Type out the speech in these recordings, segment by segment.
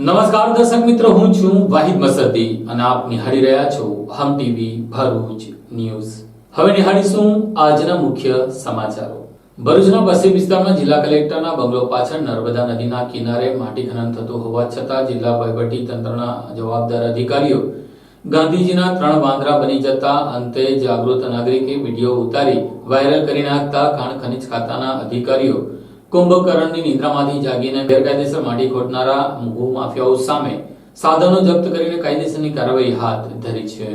નમસ્કાર દર્શક મિત્રો, હું છું વાહિદ મસદી અને આપ નિહાળી રહ્યા છો હમ ટીવી ભરૂચ ન્યૂઝ। હવે નિહાળીશું આજના મુખ્ય સમાચારો। ભરૂચના પશ્ચિમ વિસ્તારમાં જિલ્લા કલેક્ટરના બંગલો પાછળ નર્મદા નદીના કિનારે માટી ખનન થતું હોવા છતાં જિલ્લા વહીવટી તંત્રના જવાબદાર અધિકારીઓ ગાંધીજીના 3 વાંદરા બની જતા અંતે જાગૃત નાગરિકે વિડીયો ઉતારી વાયરલ કરી નાખતા ખાણ ખનીજ ખાતાના અધિકારીઓ કુંભકર્ણની નિદ્રામાંથી જાગીને ગેરકાયદેસર માટી ખોદનારા ભૂમાફિયાઓ સામે સાધનો જપ્ત કરીને કાયદેસરની કાર્યવાહી હાથ ધરી છે।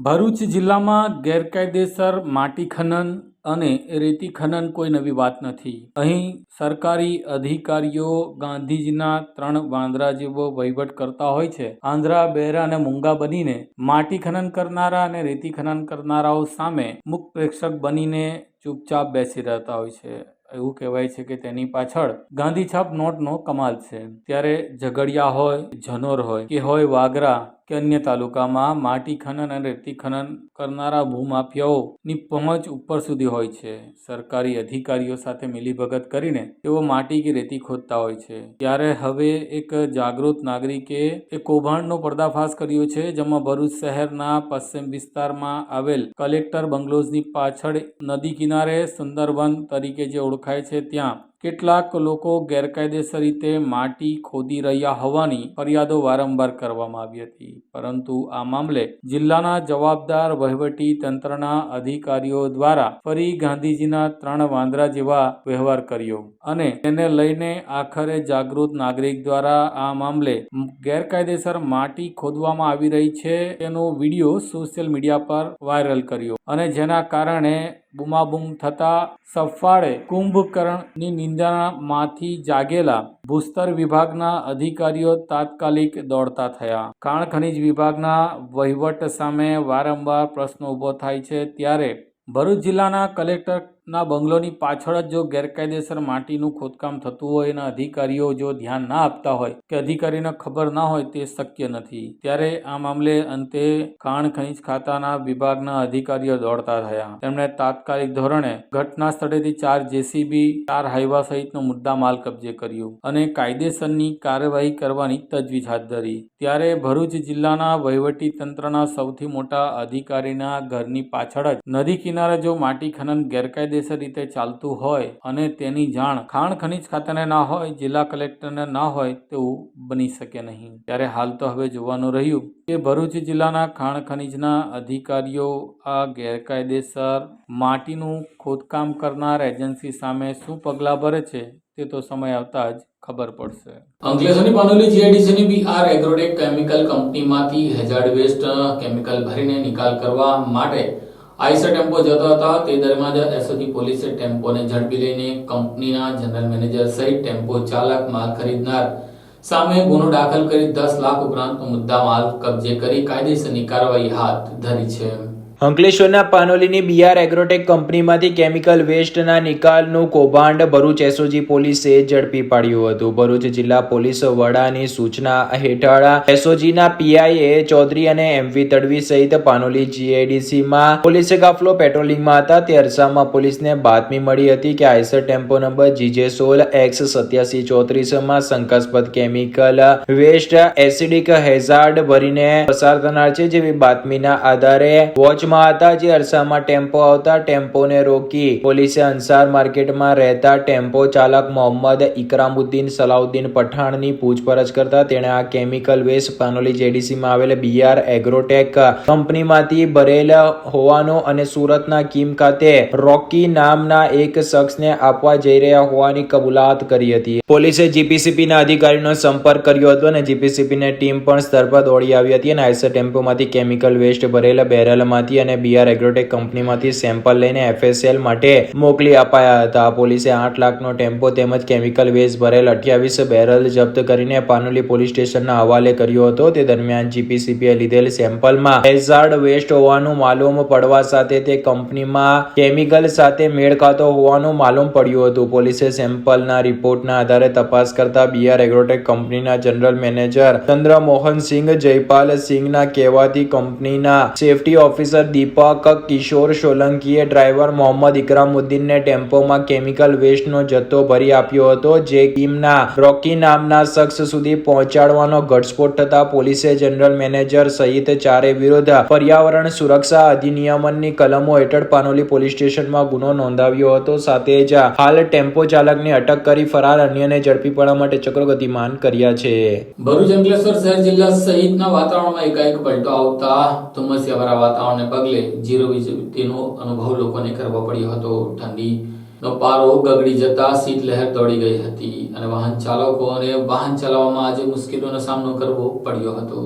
ભરૂચ જિલ્લામાં ગેરકાયદેસર માટી ખનન અને રેતી ખનન કોઈ નવી વાત નથી। અહીં સરકારી અધિકારીઓ ગાંધીજીના 3 વાંદરા જેવો વહીવટ કરતા હોય છે। આંધળા, બહેરા અને મૂંગા બનીને માટી ખનન કરનારા અને રેતી ખનન કરનારાઓ સામે મુખ પ્રેક્ષક બનીને ચૂપચાપ બેસી રહેતા હોય છે। એવું કહેવાય છે કે તેની પાછળ ગાંધી છાપ નોટનો કમાલ છે। ત્યારે ઝઘડિયા હોય, જનોર હોય કે હોય વાગરા કે અન્ય તાલુકામાં માટી ખનન અને રેતી ખનન કરનારા ભૂમાફિયાઓની પહોંચ ઉપર સુધી હોય છે। સરકારી અધિકારીઓ સાથે મિલીભગત કરીને તેઓ માટી કે રેતી ખોદતા હોય છે। ત્યારે હવે એક જાગૃત નાગરિકે એક કૌભાંડનો પર્દાફાશ કર્યો છે, જેમાં ભરૂચ શહેરના પશ્ચિમ વિસ્તારમાં આવેલ કલેક્ટર બંગલોઝની પાછળ નદી કિનારે સુંદરવન તરીકે જે ઓળખાય છે ત્યાં કેટલાક લોકો ગેરકાયદેસર રીતે માટી ખોદી રહ્યા હોવાની ફરિયાદો વારંવાર કરવામાં આવી હતી, પરંતુ આ મામલે જિલ્લાના જવાબદાર વહીવટી તંત્રના અધિકારીઓ દ્વારા ફરી ગાંધીજીના 3 વાંદરા જેવા વ્યવહાર કર્યો અને તેને લઈને આખરે જાગૃત નાગરિક દ્વારા આ મામલે ગેરકાયદેસર માટી ખોદવામાં આવી રહી છે તેનો વિડીયો સોશિયલ મીડિયા પર વાયરલ કર્યો અને જેના કારણે બૂમાબૂમ થતા સફાળે કુંભકર્ણની નિંદામાંથી જાગેલા ભૂસ્તર વિભાગના અધિકારીઓ તાત્કાલિક દોડતા થયા। ખાણ ખનીજ વિભાગના વહીવટ સામે વારંવાર પ્રશ્નો ઊભો થાય છે, ત્યારે ભરૂચ જિલ્લાના કલેક્ટરના બંગલોની પાછળ જ જો ગેરકાયદેસર માટીનું ખોદકામ થતું હોય અને અધિકારીઓ જો ધ્યાન ના આપતા હોય કે અધિકારીને ખબર ના હોય તે શક્ય નથી। ત્યારે આ મામલે અંતે ખાણ ખનીજ ખાતાના વિભાગના અધિકારીઓ દોડતા થયા। તેમણે તાત્કાલિક ધોરણે ઘટના સ્થળેથી 4 જેસીબી, 4 હાઈવા સહિતનો મુદ્દા માલ કબજે કર્યું અને કાયદેસરની કાર્યવાહી કરવાની તજવીજ હાથ ધરી। ત્યારે ભરૂચ જિલ્લાના વહીવટી તંત્રના સૌથી મોટા અધિકારીના ઘરની પાછળ જ નદી કિનારે જો માટી ખનન ગેરકાયદેસર રીતે ચાલતું હોય અને તેની જાણ ખાણ ખનીજ ખાતાને ના હોય, જિલ્લા કલેક્ટરને ના હોય તેવું બની શકે નહીં। ત્યારે હાલ તો હવે જોવાનું રહ્યું કે ભરૂચ જિલ્લાના ખાણ ખનીજના અધિકારીઓ આ ગેરકાયદેસર માટીનું ખોદકામ કરનાર એજન્સી સામે શું પગલાં ભરે છે તે તો સમય આવતા જ ખબર પડશે। અંકલેશ્વરની પાનોલી જીઆઈડીસીની બીઆર એગ્રોટેક કેમિકલ કંપનીમાંથી હેઝાર્ડ વેસ્ટ કેમિકલ ભરીને નિકાલ કરવા માટે આઈસર ટેમ્પો જતો હતા। તે દરમિયાન જ એસઓજી પોલીસે ટેમ્પોને ઝડપી લઈને કંપનીના જનરલ મેનેજર સહિત ટેમ્પો ચાલક, માલ ખરીદનાર સામે ગુનો દાખલ કરી 10 લાખ ઉપરાંતનો મુદ્દામાલ કબજે કરી કાયદેસરની કાર્યવાહી હાથ ધરી છે। અંકલેશ્વરના પાનોલીની બીઆર એગ્રોટેક કંપનીમાંથી કેમિકલ વેસ્ટના નિકાલનું કૌભાંડ ભરૂચ એસઓજી પોલીસે ઝડપી પાડ્યું હતું। ભરૂચ જિલ્લા પોલીસ વડાની સૂચના હેઠળ એસઓજીના પીઆઈએ ચૌધરી અને એમવી તડવી સહિત પાનોલી જીઆઈડીસીમાં પોલીસે કાફલો પેટ્રોલિંગમાં હતા। તે અરસામાં પોલીસને બાતમી મળી હતી કે આઈસર ટેમ્પો નંબર GJ16X8734માં શંકાસ્પદ કેમિકલ વેસ્ટ એસિડિક હેઝાર્ડ ભરીને પસાર થનાર છે। જેવી બાતમીના આધારે વોચમાં હતા। જે અરસામાં ટેમ્પો આવતા ટેમ્પોને રોકી પોલીસે અંસાર માર્કેટમાં રહેતા ટેમ્પો ચાલક મોહમ્મદ ઇકરામુદ્દીન સલાઉદ્દીન પઠાણની પૂછપરછ કરતા તેણે આ કેમિકલ વેસ્ટ પાનોલી જેડીસીમાં આવેલ બીઆર એગ્રોટેક કંપનીમાંથી ભરેલ હોવાનો અને સુરતના કીમ ખાતે રોકી નામના એક શખ્સને આપવા જઈ રહ્યા હોવાની કબૂલાત કરી હતી। પોલીસે જીપીસીપીના અધિકારીનો સંપર્ક કર્યો હતો અને જીપીસીપીની ટીમ પણ સ્થળ પર દોડી આવી હતી અને આઈસર ટેમ્પોમાંથી કેમિકલ વેસ્ટ ભરેલ બેરલમાંથી અને બીઆર એગ્રોટેક કંપનીમાંથી સેમ્પલ લઈને એફએસએલ માટે મોકલી અપાયા હતા। પોલીસે 8 લાખનો ટેમ્પો તેમજ કેમિકલ વેસ્ટ ભરેલ 28 બેરલ જપ્ત કરીને પાનોલી પોલીસ સ્ટેશનના હવાલે કર્યો હતો। તે દરમિયાન જીપીસીપીએ લીધેલ સેમ્પલમાં હેઝાર્ડ વેસ્ટ હોવાનું માલુમ પડવા સાથે તે કંપનીમાં કેમિકલ સાથે મેળ ખાતો હોવાનું માલુમ પડ્યું હતું। પોલીસે સેમ્પલના રિપોર્ટના આધારે તપાસ કરતા બીઆર એગ્રોટેક કંપનીના જનરલ મેનેજર ચંદ્રમોહનસિંહ જયપાલ સિંહના કહેવાથી કંપનીના સેફટી ઓફિસર દીપક કિશોર સોલંકીએ ડ્રાઈવર મોહમ્મદ ઇકરામુદ્દીનને ટેમ્પોમાં કેમિકલ વેસ્ટનો જથ્થો ભરી આપ્યો હતો, જે કિમના રોકી નામના શખ્સ સુધી પહોંચાડવાનો ઘટસ્ફોટ થતા પોલીસે જનરલ મેનેજર સહિત ચારે વિરુદ્ધ પર્યાવરણ સુરક્ષા અધિનિયમની કલમો હેઠળ પાનોલી પોલીસ સ્ટેશનમાં ગુનો નોંધાવ્યો હતો. સાથે જ હાલ ટેમ્પો ચાલકને અટક કરી ફરાર અન્યને ઝડપી પાડવા માટે ચક્રો ગતિમાન કર્યા છે. ભરૂચ અંકલેશ્વર શહેર જિલ્લા સહિતના વાતાવરણમાં એકાએક પલટો આવતા ધુમ્મસિયાવાળા વાતાવરણને પગલે ઝીરો વિઝિબિલિટીનો અનુભવ લોકોને કરવો પડ્યો હતો. ઠંડીનો પારો ગગડી જતા શીતલહેર દોડી ગઈ હતી અને વાહન ચાલકોને વાહન ચલાવવામાં આજે મુશ્કેલીઓનો સામનો કરવો પડ્યો હતો.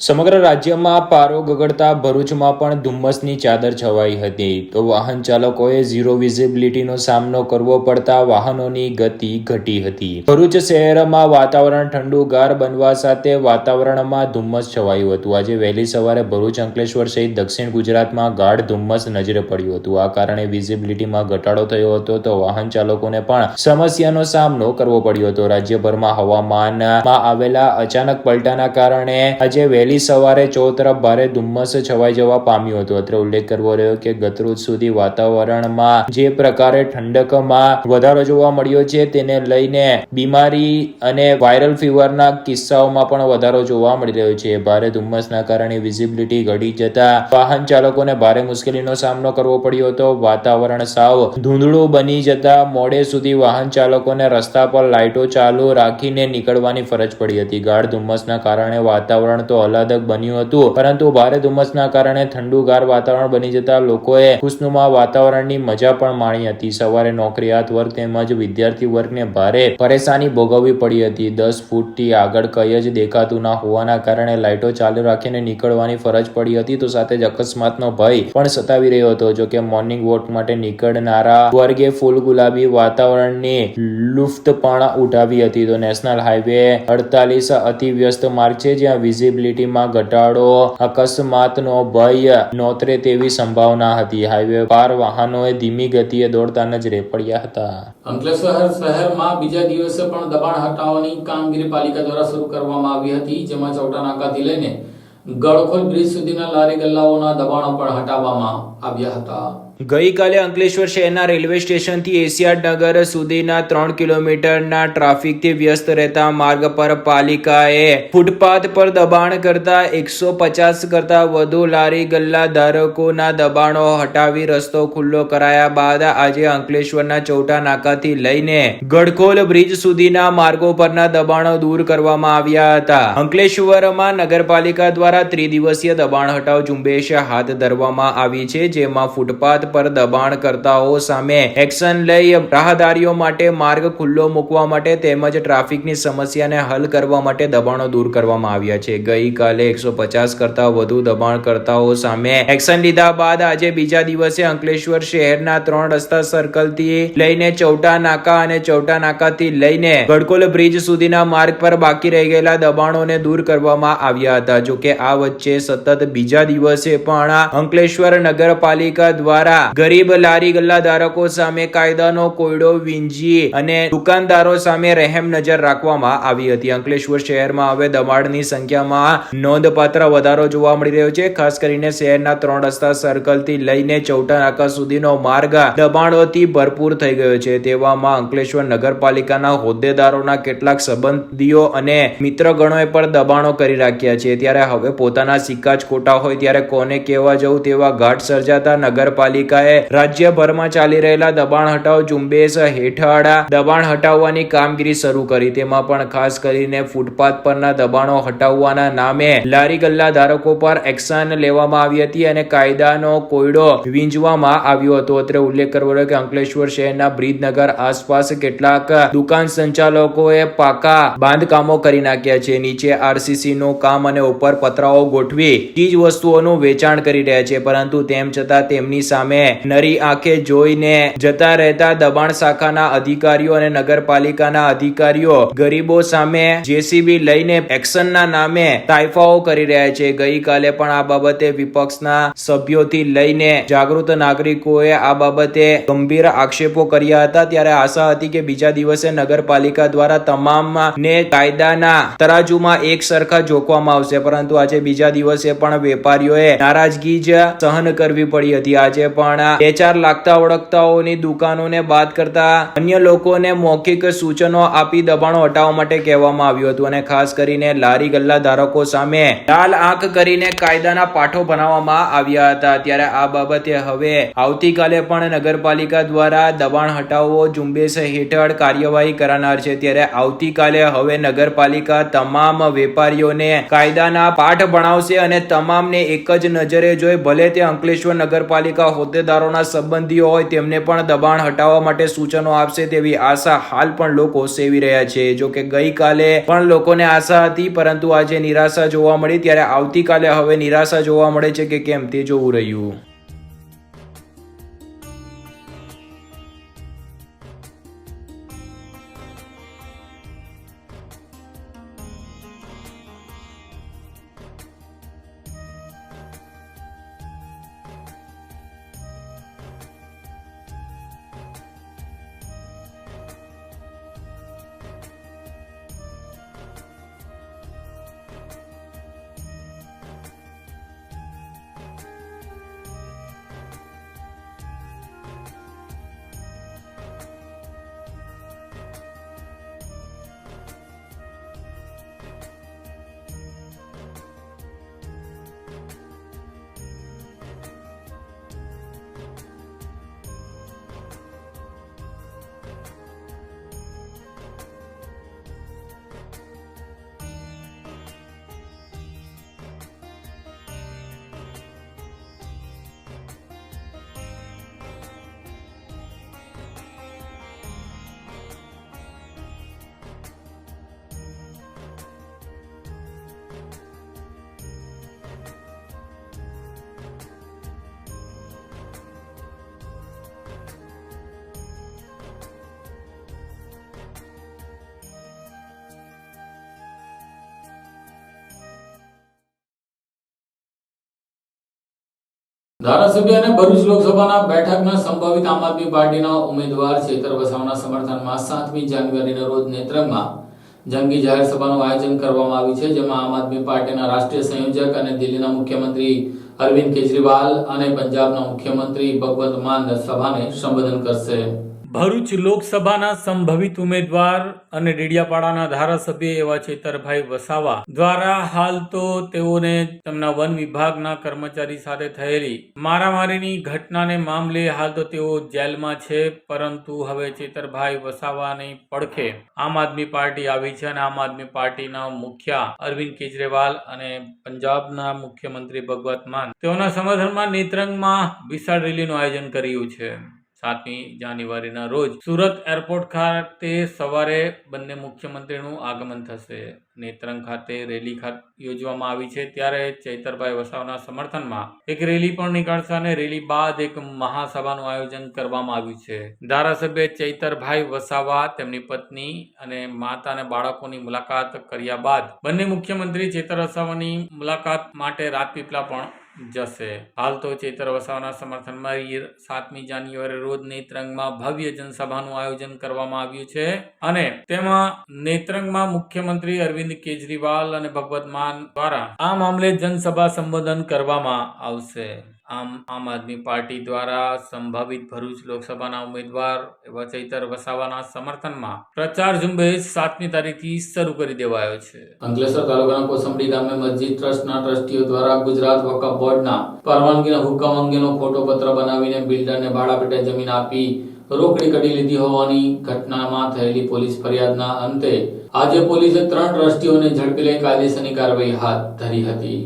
સમગ્ર રાજ્યમાં પારો ગગડતા ભરૂચમાં પણ ધુમ્મસની ચાદર છવાઈ હતી, તો વાહન ચાલકોએ ઝીરો વિઝિબિલિટીનો સામનો કરવો પડતા વાહનોની ગતિ ઘટી હતી. ભરૂચ શહેરમાં વાતાવરણ ઠંડુગાર બનવા સાથે વાતાવરણમાં ધુમ્મસ છવાયું હતું. આજે વહેલી સવારે ભરૂચ, અંકલેશ્વર સહિત દક્ષિણ ગુજરાતમાં ગાઢ ધુમ્મસ નજરે પડ્યું હતું. આ કારણે વિઝિબિલિટીમાં ઘટાડો થયો હતો, તો વાહન ચાલકોને પણ સમસ્યાનો સામનો કરવો પડ્યો હતો. રાજ્યભરમાં હવામાનમાં આવેલા અચાનક પલટાના કારણે આજે વહેલી સવારે ચોતરફ ભારે ધુમ્મસ છવાઈ જવા પામ્યું હતું. અત્રે ઉલ્લેખ કરવો રહ્યો કે ગતરોજ સુધી વાતાવરણમાં જે પ્રકારે ઠંડકમાં વધારો જોવા મળ્યો છે, તેને લઈને બીમારી અને વાયરલ ફીવરના કિસ્સાઓમાં પણ વધારો જોવા મળી રહ્યો છે. ભારે ધુમ્મસના કારણે વિઝિબિલિટી ઘટી જતા વાહન ચાલકોને ભારે મુશ્કેલીનો સામનો કરવો પડ્યો હતો. વાતાવરણ સાવ ધૂંધળું બની જતા મોડે સુધી વાહન ચાલકોને રસ્તા પર લાઇટો ચાલુ રાખીને નીકળવાની ફરજ પડી હતી. ગાઢ ધુમ્મસના કારણે વાતાવરણ તો બન્યું હતું, પરંતુ ભારે ધુમ્મસના કારણે ઠંડુગાર વાતાવરણ બની જતા લોકોએ ખુશનુમા વાતાવરણની મજા પણ માણી હતી. સવારે નોકરિયાત વર્ગ તેમજ વિદ્યાર્થી વર્ગને ભારે પરેશાની ભોગવવી પડી હતી. 10 ફૂટથી આગળ કંઈ જ દેખાતું ના હોવાના કારણે લાઇટો ચાલુ રાખીને નીકળવાની ફરજ પડી હતી, તો સાથે જ અકસ્માતનો ભય પણ સતાવી રહ્યો હતો. જો કે મોર્નિંગ વોક માટે નીકળનારા વર્ગે ફૂલ ગુલાબી વાતાવરણની લુફ્ત પણ ઉઠાવી હતી. તો નેશનલ હાઈવે 48 અતિ વ્યસ્ત માર્ગ છે, જ્યાં વિઝિબિલિટી ઘટાડો અકસ્માતનો ભય નોતરે તેવી સંભાવના હતી. હાઈવે પાર વાહનોએ ધીમી ગતિએ દોડતા નજરે પડ્યા હતા. અંકલેશ્વર શહેરમાં બીજા દિવસે પણ દબાણ હટાવવાની કામગીરી પાલિકા દ્વારા શરૂ કરવામાં આવી હતી, જેમાં ચૌટા નાકાથી લઈને ગળખોલ બ્રિજ સુધીના લારી ગલ્લાઓના દબાણો પણ હટાવવામાં આવ્યા હતા. ગઈકાલે અંકલેશ્વર શહેરના રેલવે સ્ટેશનથી એશિયાડ નગર સુધીના 3 કિલોમીટરના ટ્રાફિકથી વ્યસ્ત રહેતા માર્ગ પર પાલિકાએ ફૂટપાથ પર દબાણ કરતા 150 કરતા વધુ લારી ગલ્લા ધારકોના દબાણો હટાવી રસ્તો ખુલ્લો કરાયા બાદ આજે અંકલેશ્વરના ચૌટા નાકાથી લઈને ગડખોલ બ્રિજ સુધીના માર્ગો પરના દબાણો દૂર કરવામાં આવ્યા હતા. અંકલેશ્વરમાં નગરપાલિકા દ્વારા ત્રિદિવસીય દબાણ હટાવ ઝુંબેશ હાથ ધરવામાં આવી છે, જેમાં ફૂટપાથ પર દબાણકર્તાઓ સામે એક્શન લઈ રાહદારીઓ માટે માર્ગ ખુલ્લો મૂકવા માટે તેમજ ટ્રાફિકની સમસ્યાને હલ કરવા માટે દબાણો દૂર કરવામાં આવ્યા છે. ગઈકાલે 150 કરતા વધુ દબાણકર્તાઓ સામે એક્શન લીધા બાદ આજે બીજા દિવસે અંકલેશ્વર શહેરના 3 રસ્તા સર્કલથી લઈને ચૌટા નાકા અને ચૌટા નાકાથી લઈને ગડકોલ બ્રિજ સુધીના માર્ગ પર બાકી રહી ગયેલા દબાણોને દૂર કરવામાં આવ્યા હતા. જો કે આ વચ્ચે સતત બીજા દિવસે પણ અંકલેશ્વર નગરપાલિકા દ્વારા ગરીબ લારી ગલ્લા ધારકો સામે કાયદાનો કોયડો વીંજી અને દુકાનદારો સામે રહેમ નજર રાખવામાં આવી હતી. અંકલેશ્વર શહેરમાં હવે દબાણની સંખ્યામાં નોંધપાત્ર વધારો જોવા મળી રહ્યો છે. ખાસ કરીને શહેરના 3 રસ્તા સર્કલથી લઈને ચૌટા નાકા સુધીનો માર્ગ દબાણોથી ભરપૂર થઈ ગયો છે. તેવામાં અંકલેશ્વર નગરપાલિકાના હોદ્દેદારોના કેટલાક સંબંધીઓ અને મિત્રગણોએ પણ દબાણો કરી રાખ્યા છે. ત્યારે હવે પોતાના સિક્કા જ ખોટા હોય ત્યારે કોને કહેવા જવું તેવા ઘાટ સર્જાતા નગરપાલિકાએ રાજ્યભરમાં ચાલી રહેલા દબાણ હટાવ ઝુંબેશ હેઠળ દબાણ હટાવવાની કામગીરી શરૂ કરી. તેમાં પણ ખાસ કરીને ફૂટપાથ પરના દબાણો હટાવવાના નામે લારી ગલ્લા ધારકો પર એક્શન લેવામાં આવી હતી અને કાયદાનો કોયડો વીંજવામાં આવ્યો હતો. અત્રે ઉલ્લેખ કરવો રહ્યો કે અંકલેશ્વર શહેરના બ્રિજનગર આસપાસ કેટલાક દુકાન સંચાલકોએ પાકા બાંધકામો કરી નાખ્યા છે. નીચે આરસીસી નું કામ અને ઉપર પતરાઓ ગોઠવી ચીજ વસ્તુઓનું વેચાણ કરી રહ્યા છે, પરંતુ તેમ છતાં તેમની સામે સામે નરી આંખે જોઈને જતા રહેતા દબાણ શાખાના અધિકારીઓ અને નગરપાલિકાના અધિકારીઓ ગરીબો સામે જેસીબી લઈને એક્શનના નામે તાઇફાઓ કરી રહ્યા છે. ગઈકાલે પણ આ બાબતે વિપક્ષના સભ્યોથી લઈને જાગૃત નાગરિકોએ આ બાબતે ગંભીર આક્ષેપો કર્યા હતા. ત્યારે આશા હતી કે બીજા દિવસે નગરપાલિકા દ્વારા તમામને કાયદાના તરાજુમાં એક સરખા જોખવામાં આવશે, પરંતુ આજે બીજા દિવસે પણ વેપારીઓએ નારાજગી જ સહન કરવી પડી હતી. આજે પણ 2-4 લાગતા ઓળખતાઓની દુકાનોને બાદ કરતા અન્ય લોકોને મૌખિક સૂચનો આપી દબાણો હટાવવા માટે કહેવામાં આવ્યું હતું અને ખાસ કરીને લારી ગલ્લા ધારકો સામે લાલ આંખ કરીને કાયદાના પાઠો બનાવવામાં આવ્યા હતા. ત્યારે આ બાબતે હવે આવતીકાલે પણ નગરપાલિકા દ્વારા દબાણ હટાવો ઝુંબેશ હેઠળ કાર્યવાહી કરનાર છે. ત્યારે આવતીકાલે હવે નગરપાલિકા તમામ વેપારીઓને કાયદાના પાઠ ભણાવશે અને તમામને એક જ નજરે જોઈ, ભલે તે અંકલેશ્વર નગરપાલિકા હોદ્દેદારોના સંબંધીઓ હોય, તેમને પણ દબાણ હટાવવા માટે સૂચનો આપશે તેવી આશા હાલ પણ લોકો સેવી રહ્યા છે. જો કે ગઈકાલે પણ લોકોને આશા હતી, પરંતુ આજે નિરાશા જોવા મળી. ત્યારે આવતીકાલે હવે નિરાશા જોવા મળે છે કે કેમ તે જોવું રહ્યું. ધારાસભ્ય અને ભરૂચ લોકસભાના બેઠકના સંભવિત આમ આદમી પાર્ટીના ઉમેદવાર ચેતર વસાવાના સમર્થનમાં 7મી જાન્યુઆરીના રોજ નેત્રંગમાં જંગી જાહેર સભાનું આયોજન કરવામાં આવ્યું છે, જેમાં આમ આદમી પાર્ટીના રાષ્ટ્રીય સંયોજક અને દિલ્હીના મુખ્યમંત્રી અરવિંદ કેજરીવાલ અને પંજાબના મુખ્યમંત્રી ભગવંત માન સભાને સંબોધન કરશે. ભરૂચ લોકસભાના સંભવિત ઉમેદવાર અને ડેડિયાપાડાના ધારાસભ્ય એવા ચેતરભાઈ વસાવા દ્વારા હાલ તો તેઓને તેમના વન વિભાગના કર્મચારી સાથે થયેલી મારામારીની ઘટનાને મામલે હાલ તો તેઓ જેલમાં છે, પરંતુ હવે ચેતરભાઈ વસાવાની પડખે આમ આદમી પાર્ટી આવી છે અને આમ આદમી પાર્ટીના મુખ્ય અરવિંદ કેજરીવાલ અને પંજાબના મુખ્યમંત્રી ભગવંત માન તેઓના સમર્થનમાં નેત્રંગમાં વિશાળ રેલીનું આયોજન કર્યું છે. 7મી જાન્યુઆરીના રોજ સુરત એરપોર્ટ ખાતે સવારે બંને મુખ્યમંત્રીનું આગમન થશે. નેત્રંગ ખાતે રેલી યોજવામાં આવી છે, ત્યારે ચૈતરભાઈ વસાવાના સમર્થનમાં એક રેલી પણ નીકળશે અને રેલી બાદ એક મહાસભાનું આયોજન કરવામાં આવ્યું છે. ધારાસભ્ય ચૈતરભાઈ વસાવા તેમની પત્ની અને માતા અને બાળકોની મુલાકાત કર્યા બાદ બંને મુખ્યમંત્રી ચેતર વસાવાની મુલાકાત માટે રાજપીપળા પણ જશે. હાલ તો ચેતર વસાવાના સમર્થનમાં 7મી જાન્યુઆરી રોજ નેત્રંગમાં ભવ્ય જનસભાનું આયોજન કરવામાં આવ્યું છે અને તેમાં નેત્રંગમાં મુખ્યમંત્રી અરવિંદ કેજરીવાલ અને ભગવંત માન દ્વારા આ મામલે જનસભા સંબોધન કરવામાં આવશે. આમ આદમી પાર્ટી દ્વારા સંભવિત ભરૂચ લોકસભાના ઉમેદવાર એવા ચૈતર વસાવાના સમર્થનમાં પ્રચાર ઝુંબેશ 7મી તારીખથી શરૂ કરી દેવાયો છે. અંકલેશ્વર તાલુકાના કોસંબડી ગામે મસ્જિદ ટ્રસ્ટના ટ્રસ્ટીઓ દ્વારા ગુજરાત વકફ બોર્ડના પરવાનગીના હુકમ અંગેનો ખોટો પત્ર બનાવીને બિલ્ડરને ભાડા પેટે જમીન આપી રોકડી કઢી લીધી હોવાની ઘટનામાં થયેલી પોલીસ ફરિયાદના અંતે આજે પોલીસે 3 ટ્રસ્ટીઓને ઝડપી લઈ કાયદેસરની કાર્યવાહી હાથ ધરી હતી.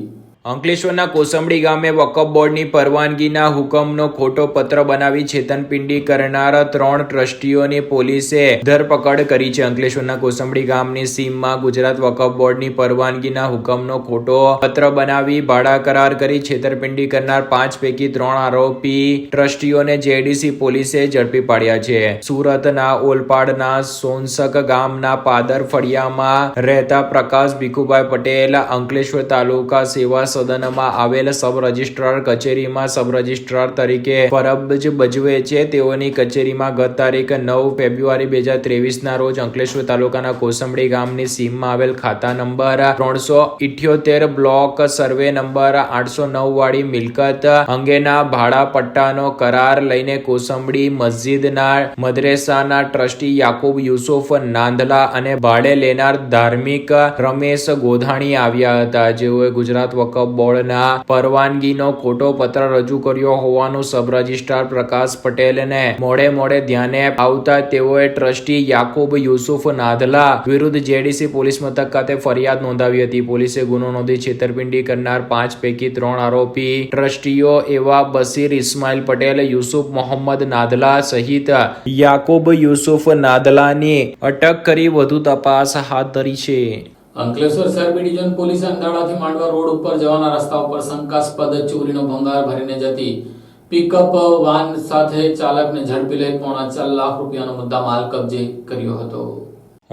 અંકલેશ્વરના કોસંબડી ગામે વકફ બોર્ડની પરવાનગીના હુકમનો ખોટો પત્ર બનાવી છેતરપિંડી કરનાર 3 ટ્રસ્ટીઓની પોલીસે ધરપકડ કરી છે. અંકલેશ્વરના કોસંબડી ગામની સીમમાં ગુજરાત વકફ બોર્ડની પરવાનગીના હુકમનો ખોટો પત્ર બનાવી ભાડા કરાર કરી છેતરપિંડી કરનાર 5 પૈકી 3 આરોપી ટ્રસ્ટીઓને જેડીસી પોલીસે ઝડપી પાડ્યા છે. સુરતના ઓલપાડના સોનસક ગામના પાદર ફળિયામાં રહેતા પ્રકાશ ભીખુભાઈ પટેલ અંકલેશ્વર તાલુકા સેવા સદનમાં આવેલ સબ રજિસ્ટ્રાર કચેરીમાં સબ રજિસ્ટ્રાર તરીકે ફરજ બજવે છે. તેઓની કચેરીમાં ગત તારીખ 9 ફેબ્રુઆરી 2023 ના રોજ અંકલેશ્વર તાલુકાના કોસંબડી ગામની સીમમાં આવેલ ખાતા નંબર 378 બ્લોક સર્વે નંબર 809 વાળી મિલકત અંગેના ભાડા પટ્ટાનો કરાર લઈને કોસંબડી મસ્જિદના મદ્રેસાના ટ્રસ્ટી યાકુબ યુસુફ નાંદલા અને ભાડે લેનાર ધાર્મિક રમેશ ગોધાણી આવ્યા હતા, જેઓએ ગુજરાત વકફ બોર્ડના પરવાનગીનો ખોટો પત્ર રજૂ કર્યો હોવાનું સબ રજિસ્ટ્રાર પ્રકાશ પટેલને મોડે ધ્યાને આવતા તેઓએ ટ્રસ્ટી યાકુબ યુસુફ નાદલા વિરુદ્ધ જેડીસી પોલીસ મથક ખાતે ફરિયાદ નોંધાવી હતી. પોલીસે ગુનો નોંધી છેતરપિંડી કરનાર 5 પૈકી 3 આરોપી ટ્રસ્ટીઓ એવા બશીર ઇસ્માઇલ પટેલ, યુસુફ મોહમ્મદ નાદલા સહિત યાકુબ યુસુફ નાદલાની અટક કરી વધુ તપાસ હાથ ધરી છે. અંકલેશ્વર શહેર બી ડિવિઝન પોલીસે અંધાડાથી માંડવા રોડ ઉપર જવાના રસ્તા ઉપર શંકાસ્પદ ચોરીનો ભંગાર ભરીને જતી પિકઅપ વાન સાથે ચાલકને ઝડપી લઈ 4.5 લાખ રૂપિયાનો મુદ્દામાલ કબજે કર્યો હતો.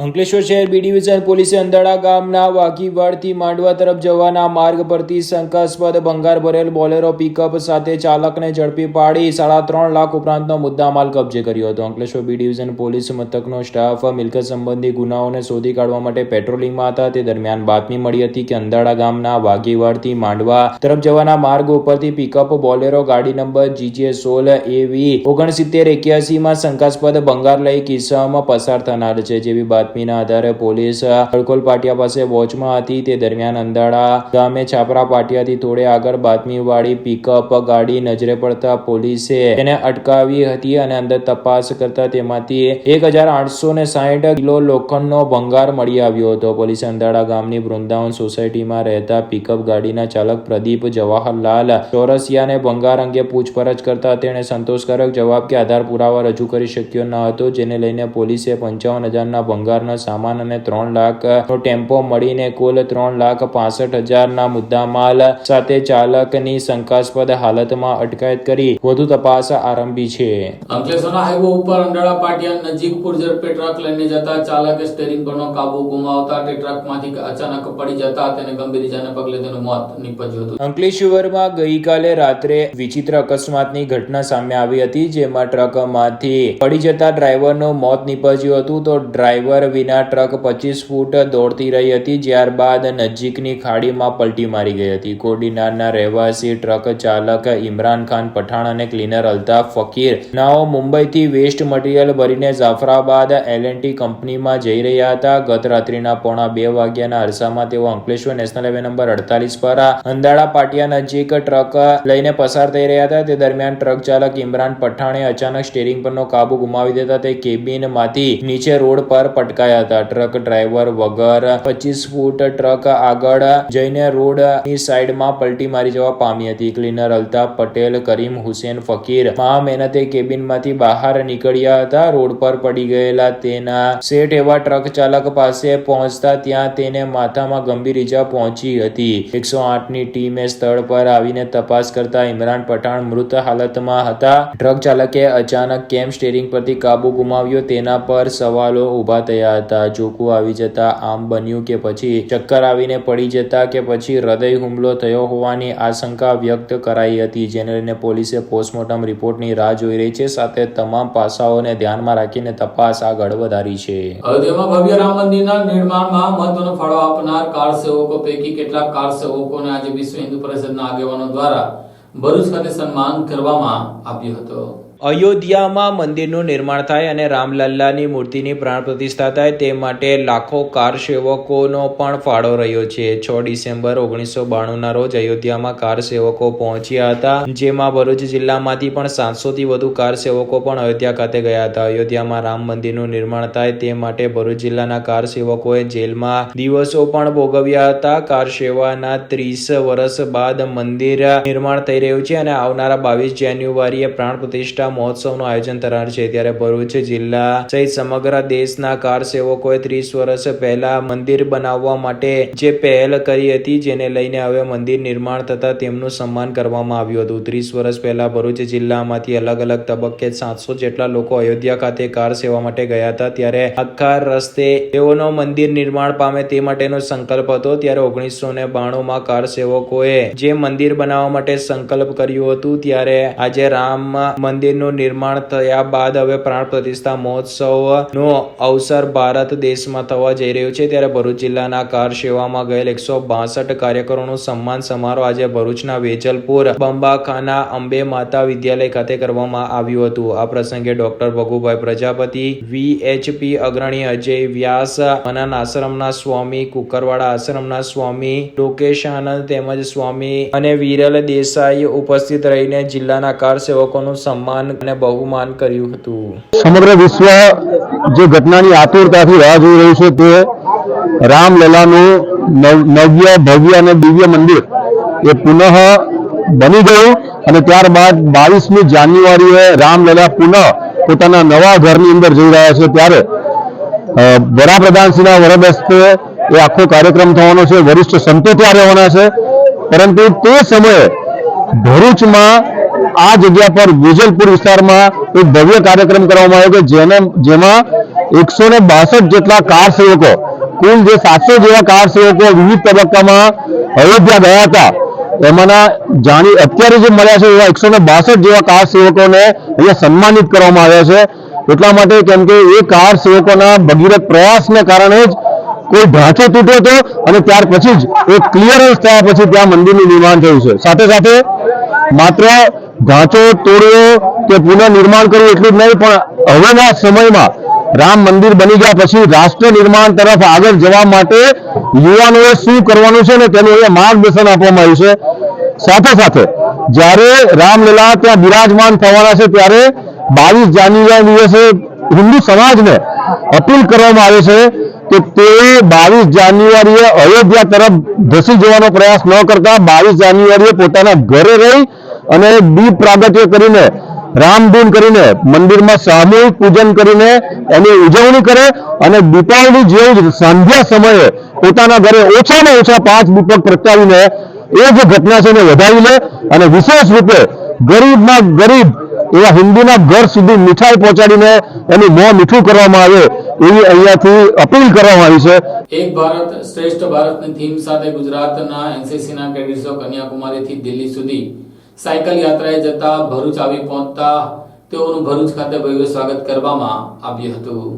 અંકલેશ્વર શહેર બી ડિવિઝન પોલીસે અંધાડા ગામના વાઘીવાડથી માંડવા તરફ જવાના માર્ગ પરથી શંકાસ્પદ ભંગાર ભરેલ બોલેરો પિકઅપ સાથે ચાલકને ઝડપી પાડી 3.5 લાખ ઉપરાંતનો મુદ્દામાલ કબજે કર્યો હતો. અંકલેશ્વર બી ડિવિઝન પોલીસ મથકનો સ્ટાફ મિલકત સંબંધી ગુનાઓને શોધી કાઢવા માટે પેટ્રોલિંગમાં હતા. તે દરમિયાન બાતમી મળી હતી કે અંધાડા ગામના વાઘીવાડથી માંડવા તરફ જવાના માર્ગ ઉપરથી પિકઅપ બોલેરો ગાડી નંબર GJ16 AV 6981 માં શંકાસ્પદ ભંગાર લઈ કિસ્સામાં પસાર થનાર છે. જેવી બાતમીના આધારે પોલીસ હડકોલ પાટિયા પાસે વોચમાં હતી. તે દરમિયાન અંધાડા ગામે છાપરા પાટિયાથી થોડે આગળ બાતમીવાળી પિકઅપ ગાડી નજરે પડતા પોલીસે તેને અટકાવી હતી અને અંદર તપાસ કરતા તેમાંથી 1860 કિલો લોખંડનો ભંગાર મળી આવ્યો હતો. પોલીસે અંધાડા ગામની વૃંદાવન સોસાયટીમાં રહેતા પિકઅપ ગાડીના ચાલક પ્રદીપ જવાહરલાલ ચોરસિયાને ભંગાર અંગે પૂછપરછ કરતા તેણે સંતોષકારક જવાબ કે આધાર પુરાવા રજૂ કરી શક્યો ન હતો, જેને લઈને પોલીસે 55,000ના ભંગારના સામાન અને 3 લાખનો ટેમ્પો મળીને કુલ 3,65,000ના મુદ્દામાલ સાથે ચાલકની શંકાસ્પદ હાલતમાં અટકાયત કરી વધુ તપાસ આરંભી છે. અંકલેશ્વરના હાઈવે ઉપર અંડાળા પાટિયા નજીક પૂરઝડપે ટ્રક લઈને જતા ચાલકે સ્ટીયરિંગ પરનો કાબુ ગુમાવતા તે ટ્રકમાંથી અચાનક પડી જતા તેને ગંભીર ઇજાને પગલે તેનું મોત નીપજ્યું હતું. અંકલેશ્વરમાં ગઈકાલે રાત્રે વિચિત્ર અકસ્માતની ઘટના સામે આવી હતી, જેમાં ટ્રકમાંથી પડી જતા ડ્રાઈવરનું મોત નીપજ્યું હતું. તો ડ્રાઈવર વિના ટ્રક 25 ફૂટ દોડતી રહી હતી, ત્યારબાદ નજીકની ખાડીમાં પલટી મારી ગઈ હતી. કોડીનારના રહેવાસી ટ્રક ચાલક ઇમરાન ખાન પઠાણ અને ક્લીનર અલ્તાફ ફકીર નાઓ મુંબઈથી વેસ્ટ મટીરીયલ ભરીને જાફરાબાદ L&T કંપનીમાં જઈ રહ્યા હતા. ગત રાત્રિના 1:45 વાગ્યાના અરસામાં તેઓ અંકલેશ્વર નેશનલ હાઈવે નંબર 48 પર અંધાડા પાટિયા નજીક ટ્રક લઈને પસાર થઈ રહ્યા હતા. તે દરમિયાન ટ્રક ચાલક ઇમરાન પઠાણે અચાનક સ્ટીયરિંગ પરનો કાબુ ગુમાવી દેતા તે કેબિનમાંથી નીચે રોડ પર પટકાયા હતા. ટ્રક ડ્રાઈવર વગર 25 ફૂટ ટ્રક આગળ જઈને રોડની સાઈડમાં પલટી મારી જવા પામી હતી. ક્લીનર અલ્તાફ પટેલ, કરીમ હુસેન ફકીર મહા મહેનતે કેબિનમાંથી બહાર નીકળ્યા હતા. રોડ પર પડી ગયેલા તેના શેઠ એવા ટ્રક ચાલક પાસે પહોંચતા ત્યાં તેને માથામાં ગંભીર ઈજા પહોંચી હતી. 108ની ટીમે સ્થળ પર આવીને તપાસ કરતા ઇમરાન પઠાણ મૃત હાલતમાં હતા. ટ્રક ચાલકે અચાનક કેમ સ્ટીયરિંગ પરથી કાબુ ગુમાવ્યો તેના પર સવાલો ઉભા થયા હતા. જોખું આવી જતા આમ બન્યું કે પછી ચક્કર આવીને પડી જતા કે પછી હૃદય હુમલો થયો હોવાની આશંકા વ્યક્ત કરાઈ હતી, જેને લઈને પોલીસે પોસ્ટમોર્ટમ રિપોર્ટની રાહ જોઈ રહી છે. સાથે તમામ પાસાઓને ધ્યાનમાં રાખીને તપાસ આગળ વધારી છે. અયોધ્યામાં ભવ્ય રામ મંદિરના નિર્માણમાં મહત્વનો ફાળો આપનાર કાર સેવકો પૈકી કેટલાક કાર સેવકોને આજે વિશ્વ હિન્દુ પરિષદના આગેવાનો દ્વારા ભરૂચ ખાતે સન્માન કરવામાં આવ્યું હતું. અયોધ્યામાં મંદિરનું નિર્માણ થાય અને રામલલ્લાની મૂર્તિની પ્રાણ પ્રતિષ્ઠા થાય તે માટે લાખો કાર સેવકોનો પણ ફાળો રહ્યો છે. 6 ડિસેમ્બર 1992ના રોજ અયોધ્યામાં કાર સેવકો પહોંચ્યા હતા, જેમાં ભરૂચ જિલ્લામાંથી પણ 700થી વધુ કાર સેવકો પણ અયોધ્યા ખાતે ગયા હતા. અયોધ્યામાં રામ મંદિરનું નિર્માણ થાય તે માટે ભરૂચ જિલ્લાના કાર સેવકોએ જેલમાં દિવસો પણ ભોગવ્યા હતા. કાર સેવાના 30 વર્ષ બાદ મંદિર નિર્માણ થઈ રહ્યું છે અને આવનારા 22 જાન્યુઆરીએ પ્રાણ પ્રતિષ્ઠા મહોત્સવનું આયોજન થનાર છે. ત્યારે ભરૂચ જિલ્લા સહિત સમગ્ર દેશના કાર સેવકોએ 30 વર્ષ પહેલા મંદિર બનાવવા માટે જે પહેલ કરી હતી, જેને લઈને હવે મંદિર નિર્માણ થતા તેમનું સન્માન કરવામાં આવ્યું હતું. 30 વર્ષ પહેલા ભરૂચ જિલ્લામાંથી અલગ અલગ તબક્કે 700 જેટલા લોકો અયોધ્યા ખાતે કાર સેવા માટે ગયા હતા. ત્યારે આખા રસ્તે તેઓનો મંદિર નિર્માણ પામે તે માટેનો સંકલ્પ હતો. ત્યારે 1992માં કાર સેવકોએ જે મંદિર બનાવવા માટે સંકલ્પ કર્યું હતું, ત્યારે આજે રામ મંદિરનું નિર્માણ થયા બાદ હવે પ્રાણ પ્રતિષ્ઠા મહોત્સવનો અવસર ભારત દેશમાં થવા જઈ રહ્યો છે. ત્યારે ભરૂચ જિલ્લાના કાર સેવામાં ગયેલ 162 કાર્યકરોનું સન્માન સમારોહ આજે ભરૂચના વેજલપુર બંબાખાના અંબે માતા વિદ્યાલય ખાતે કરવામાં આવ્યું હતું. આ પ્રસંગે ડોક્ટર ભગુભાઈ પ્રજાપતિ, VHP અગ્રણી અજય વ્યાસ, મનન આશ્રમના સ્વામી, કુકરવાડા આશ્રમના સ્વામી લોકેશ આનંદ તેમજ સ્વામી અને વિરલ દેસાઈ ઉપસ્થિત રહીને જિલ્લાના કાર સેવકોનું સન્માન અને બહુમાન કર્યું હતું. સમગ્ર વિશ્વ જે ઘટનાની આતુરતાથી રાહ જોઈ રહ્યું છે તે રામલલાનું નવ્ય ભવ્ય અને દિવ્ય મંદિર એ પુનઃ બની ગયું અને ત્યારબાદ 22મી જાન્યુઆરીએ રામલલા પુનઃ પોતાના નવા ઘરની અંદર જઈ રહ્યા છે. ત્યારે વડાપ્રધાનશ્રીના વરદ હસ્તે એ આખો કાર્યક્રમ થવાનો છે. વરિષ્ઠ સંતો ત્યાં રહેવાના છે, પરંતુ તે સમયે ભરૂચમાં આ જગ્યા પર વેજલપુર વિસ્તારમાં એક ભવ્ય કાર્યક્રમ કરવામાં આવ્યો કે જેમાં 162 જેટલા કાર સેવકો, કુલ જે 700 જેવા કાર સેવકો વિવિધ તબક્કામાં અયોધ્યા ગયા હતા, એમાંના અત્યારે જે મળ્યા છે એવા 162 જેવા કાર સેવકોને અહીંયા સન્માનિત કરવામાં આવ્યા છે. એટલા માટે કેમ કે એ કાર સેવકોના ભગીરથ પ્રયાસને કારણે જ કોઈ ઢાંચો તૂટ્યો હતો અને ત્યાર પછી જ એક ક્લિયરન્સ થયા પછી ત્યાં મંદિરનું નિર્માણ થયું છે. સાથે સાથે માત્ર ઢાંચો તોડવો કે પુનઃ નિર્માણ કરવું એટલું જ નહીં, પણ હવેના સમયમાં રામ મંદિર બની ગયા પછી રાષ્ટ્ર નિર્માણ તરફ આગળ જવા માટે યુવાનોએ શું કરવાનું છે ને તેનું અહીંયા માર્ગદર્શન આપવામાં આવ્યું છે. સાથે સાથે જ્યારે રામલલા ત્યાં બિરાજમાન થવાના છે ત્યારે 22 જાન્યુઆરી દિવસે હિન્દુ સમાજને અપીલ કરવામાં આવે છે કે તે 22 જાન્યુઆરીએ અયોધ્યા તરફ ધસી જવાનો પ્રયાસ ન કરતા 22 જાન્યુઆરીએ પોતાના ઘરે રહી અને દીપ પ્રાગટ્ય કરીને, રામધૂન કરીને, મંદિરમાં સામૂહિક પૂજન કરીને એની ઉજવણી કરે અને દીપાવલી જેવું જ સંધ્યા સમયે પોતાના ઘરે ઓછામાં ઓછા 5 દીપક પ્રગટાવીને એ જે ઘટના છે એને વધાવી લે અને વિશેષ રૂપે ગરીબમાં ગરીબ એવા હિન્દુના ઘર સુધી મીઠાઈ પહોંચાડીને એનું મોં મીઠું કરવામાં આવે એવી અહીંયાથી અપીલ કરવામાં આવી છે. એક ભારત શ્રેષ્ઠ ભારતની થીમ સાથે ગુજરાતના એનસીસીના કેડેટ્સો કન્યાકુમારીથી દિલ્હી સુધી સાયકલ યાત્રાએ જતા ભરૂચ આવી પહોંચતા તેઓનું ભરૂચ ખાતે ભવ્ય સ્વાગત કરવામાં આવ્યું હતું.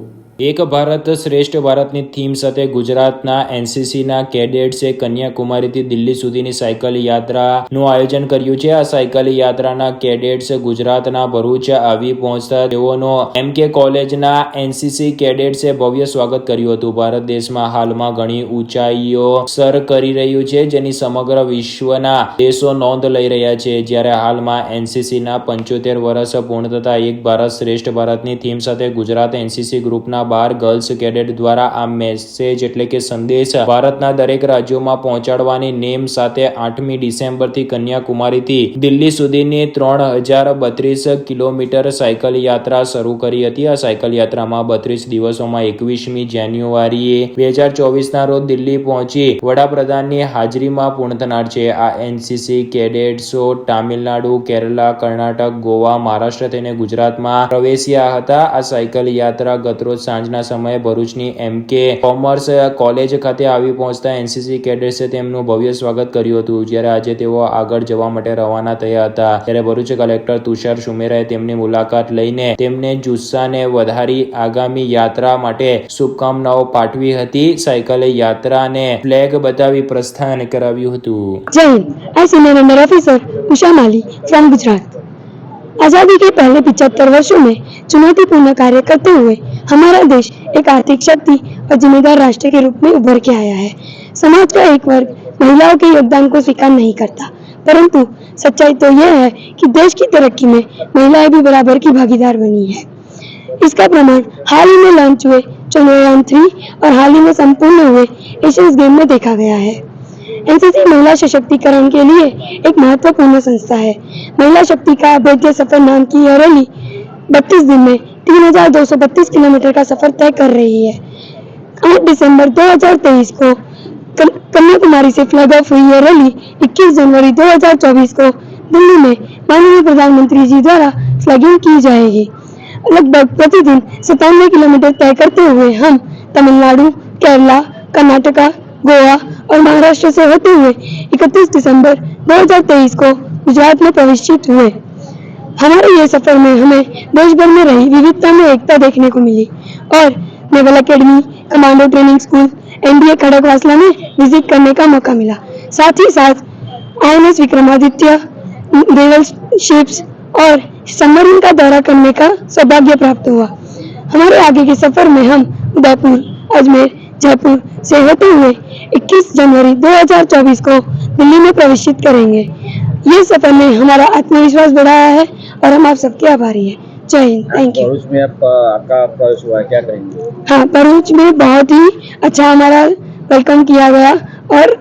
એક ભારત શ્રેષ્ઠ ભારતની થીમ સાથે ગુજરાતના એનસીસીના કેડેટ્સે કન્યાકુમારીથી દિલ્હી સુધીની સાયકલ યાત્રાનું આયોજન કર્યું છે. આ સાયકલ યાત્રાના કેડેટ્સ ગુજરાતના ભરૂચ આવી પહોંચતા તેઓનો MK કોલેજના એનસીસી કેડેટ્સે ભવ્ય સ્વાગત કર્યું હતું. ભારત દેશમાં હાલમાં ઘણી ઊંચાઈઓ સર કરી રહ્યું છે, જેની સમગ્ર વિશ્વના દેશો નોંધ લઈ રહ્યા છે. જ્યારે હાલમાં એનસીસીના 75 વર્ષ પૂર્ણ થતા એક ભારત શ્રેષ્ઠ ભારતની થીમ સાથે ગુજરાત એનસીસી ગ્રુપના 12 ગર્લ્સ કેડેટ દ્વારા આ મેસેજ એટલે કે સંદેશ ભારતના દરેક રાજ્યોમાં પહોંચાડવાની નેમ સાથે 8મી ડિસેમ્બરથી કન્યાકુમારીથી દિલ્હી સુધીની 3032 કિલોમીટર સાયકલ યાત્રા શરૂ કરી હતી. આ સાયકલ યાત્રામાં 32 દિવસોમાં 21મી જાન્યુઆરીએ 2024ના રોજ દિલ્હી પહોંચી વડાપ્રધાનની હાજરીમાં પૂર્ણ થનાર છે. આ એનસીસી કેડેટ્સો તામિલનાડુ, કેરલા, કર્ણાટક, ગોવા, મહારાષ્ટ્ર થઈને ગુજરાતમાં પ્રવેશ્યા હતા. આ સાયકલ યાત્રા ગતરોજ સાંજના સમયે ભરૂચની MK કોમર્સ કોલેજ ખાતે આવી પહોંચતા એનસીસી કેડેટ્સે તેમનું ભવ્ય સ્વાગત કર્યું હતું. જ્યારે આજે તેઓ આગળ જવા માટે રવાના થયા હતા, ત્યારે ભરૂચ કલેક્ટર તુષાર સુમેરાએ તેમની મુલાકાત લઈને તેમને જુસ્સાને વધારી આગામી યાત્રા માટે શુભકામનાઓ પાઠવી હતી. સાયકલ યાત્રાને ફ્લેગ બતાવી પ્રસ્થાન કરાવ્યું હતું. જય Hind. I senior under officer Usha Mali from Gujarat. आज़ादी के पहले 75 वर्षों में चुनौतीपूर्ण कार्य करते हुए हमारा देश एक आर्थिक शक्ति और जिम्मेदार राष्ट्र के रूप में उभर के आया है। समाज का एक वर्ग महिलाओं के योगदान को स्वीकार नहीं करता, परंतु सच्चाई तो यह है कि देश की तरक्की में महिलाएं भी बराबर की भागीदार बनी है। इसका प्रमाण हाल ही में लॉन्च हुए चंद्रयान 3 और हाल ही में संपूर्ण हुए एशियंस गेम में देखा गया है। एनसीसी महिला सशक्तिकरण के लिए एक महत्वपूर्ण संस्था है। महिला शक्ति का अभेद्य सफर नाम की यह रैली 32 दिन में 3232 किलोमीटर का सफर तय कर रही है। 8 दिसंबर 2023 को कन्याकुमारी से फ्लैग ऑफ हुई यह रैली 21 जनवरी 2024 को दिल्ली में माननीय प्रधानमंत्री जी द्वारा फ्लैगिंग की जाएगी। लगभग प्रतिदिन 97 किलोमीटर तय करते हुए हम तमिलनाडु, केरला, कर्नाटका, गोवा और महाराष्ट्र से होते हुए 31 दिसंबर 2023 को गुजरात में प्रवेशित हुए। हमारे ये सफर में हमें देश भर में रही विविधता में एकता देखने को मिली और naval academy, commando training school, NDA Khadakwasla में विजिट करने का मौका मिला। साथ ही साथ INS विक्रमादित्य, नेवल शिप्स और सबमरीन का दौरा करने का सौभाग्य प्राप्त हुआ। हमारे आगे के सफर में हम उदयपुर, अजमेर, जयपुर से होते हुए 21 जनवरी 2024 को दिल्ली में प्रवेशित करेंगे। ये सफर में हमारा आत्मविश्वास बढ़ाया है और हम आप सबके आभारी हैं। जय हिंद, थैंक यू। भरूच में आपका प्रवेश हुआ है, क्या करेंगे? हाँ, भरूच में बहुत ही अच्छा हमारा वेलकम किया गया और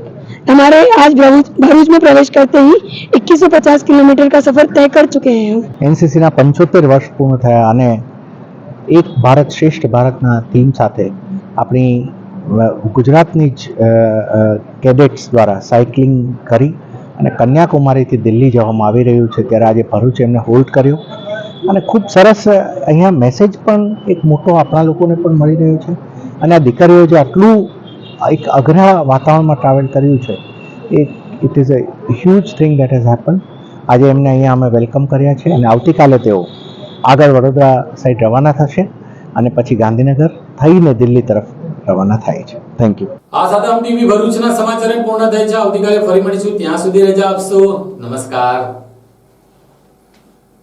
हमारे आज भरूच में प्रवेश करते ही 2150 किलोमीटर का सफर तय कर चुके हैं हम। એનસીસીના 75 વર્ષ પૂર્ણ થયા અને એક ભારત શ્રેષ્ઠ ભારતના થીમ સાથે આપણી ગુજરાતની જ કેડેટ્સ દ્વારા સાયકલિંગ કરી અને કન્યાકુમારીથી દિલ્હી જવામાં આવી રહ્યું છે ત્યારે આજે ભરૂચ એમને હોલ્ડ કર્યું અને ખૂબ સરસ અહીંયા મેસેજ પણ એક મોટો આપણા લોકોને પણ મળી રહ્યો છે અને આ દીકરીઓ જે આટલું એક અઘરા વાતાવરણમાં ટ્રાવેલ કર્યું છે એ it is a huge thing that has happen. આજે એમને અહીંયા અમે વેલકમ કર્યા છે અને આવતીકાલે તેઓ આગળ વડોદરા સાઈડ રવાના થશે અને પછી ગાંધીનગર થઈને દિલ્હી તરફ રવાના થાય છે. Thank you. આ સાથે હમ ટીવી ભરૂચના સમાચાર પૂર્ણ થાય છે. આવતીકાલે ફરી મળીશું. ત્યાં સુધી રજા આપશો. નમસ્કાર.